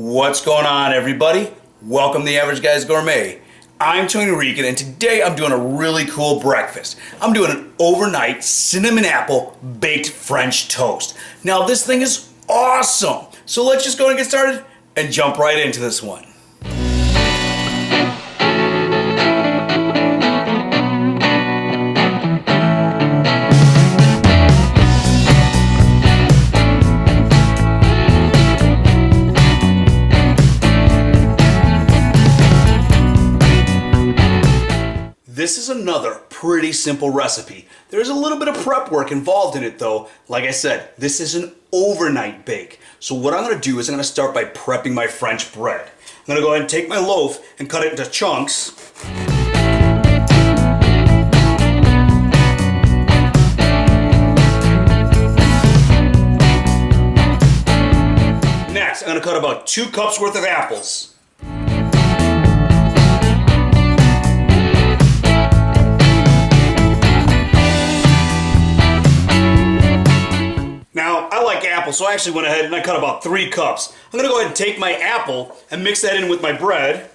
What's going on, everybody? Welcome to the Average Guys Gourmet. I'm Tony Freakin, and today I'm doing a really cool breakfast. I'm doing an overnight cinnamon apple baked French toast. Now this thing is awesome. So let's just go and get started and jump right into this one. This is another pretty simple recipe. There's a little bit of prep work involved in it though. Like I said, this is an overnight bake. So what I'm going to do is I'm going to start by prepping my French bread. I'm going to go ahead and take my loaf and cut it into chunks. Next, I'm going to cut about 2 cups worth of apples. Now, I like apple, so I actually went ahead and I cut about 3 cups. I'm going to go ahead and take my apple and mix that in with my bread.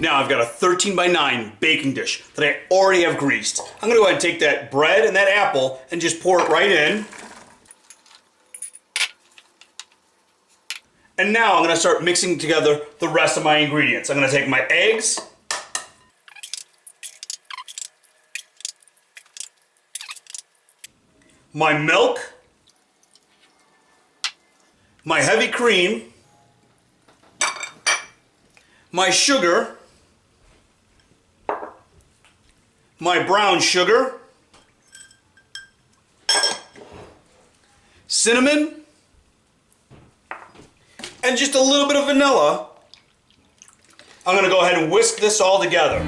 Now I've got a 13 by 9 baking dish that I already have greased. I'm going to go ahead and take that bread and that apple and just pour it right in. And now I'm going to start mixing together the rest of my ingredients. I'm going to take my eggs, my milk, my heavy cream, my sugar, my brown sugar, cinnamon, and just a little bit of vanilla. I'm going to go ahead and whisk this all together.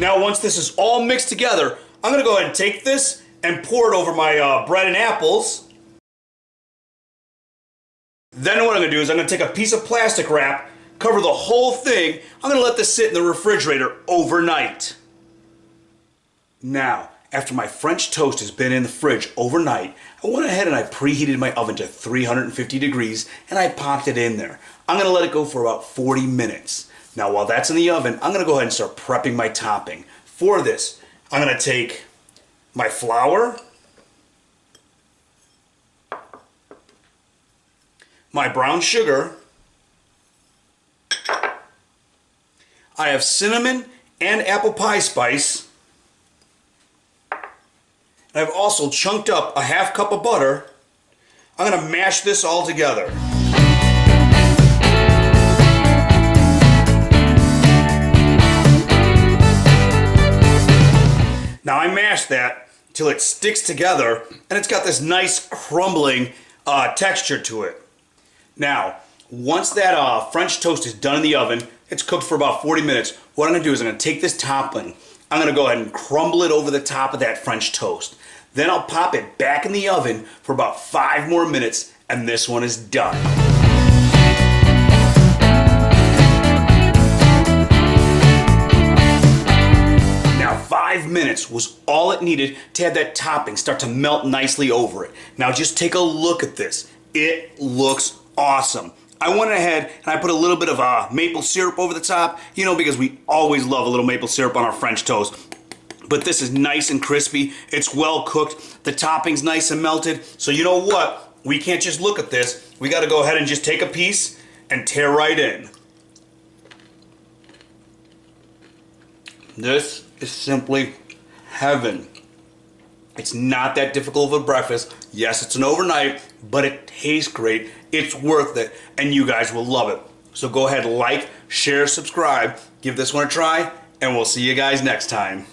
Now once this is all mixed together, I'm going to go ahead and take this and pour it over my bread and apples. Then what I'm going to do is I'm going to take a piece of plastic wrap, cover the whole thing. I'm going to let this sit in the refrigerator overnight. Now, after my French toast has been in the fridge overnight, I went ahead and I preheated my oven to 350 degrees and I popped it in there. I'm going to let it go for about 40 minutes. Now while that's in the oven, I'm going to go ahead and start prepping my topping. For this, I'm going to take my flour, my brown sugar, I have cinnamon and apple pie spice, and I've also chunked up a half cup of butter. I'm going to mash this all together. Now I mash that till it sticks together and it's got this nice crumbling texture to it. Now, once that French toast is done in the oven, it's cooked for about 40 minutes, what I'm going to do is I'm going to take this topping, I'm going to go ahead and crumble it over the top of that French toast. Then I'll pop it back in the oven for about 5 more minutes and this one is done. 5 minutes was all it needed to have that topping start to melt nicely over it. Now just take a look at this. It looks awesome. I went ahead and I put a little bit of maple syrup over the top, you know, because we always love a little maple syrup on our French toast. But this is nice and crispy. It's well cooked. The topping's nice and melted. So you know what? We can't just look at this. We got to go ahead and just take a piece and tear right in. This is simply heaven. It's not that difficult of a breakfast. Yes, it's an overnight, but it tastes great. It's worth it, and you guys will love it. So go ahead, like, share, subscribe, give this one a try, and we'll see you guys next time.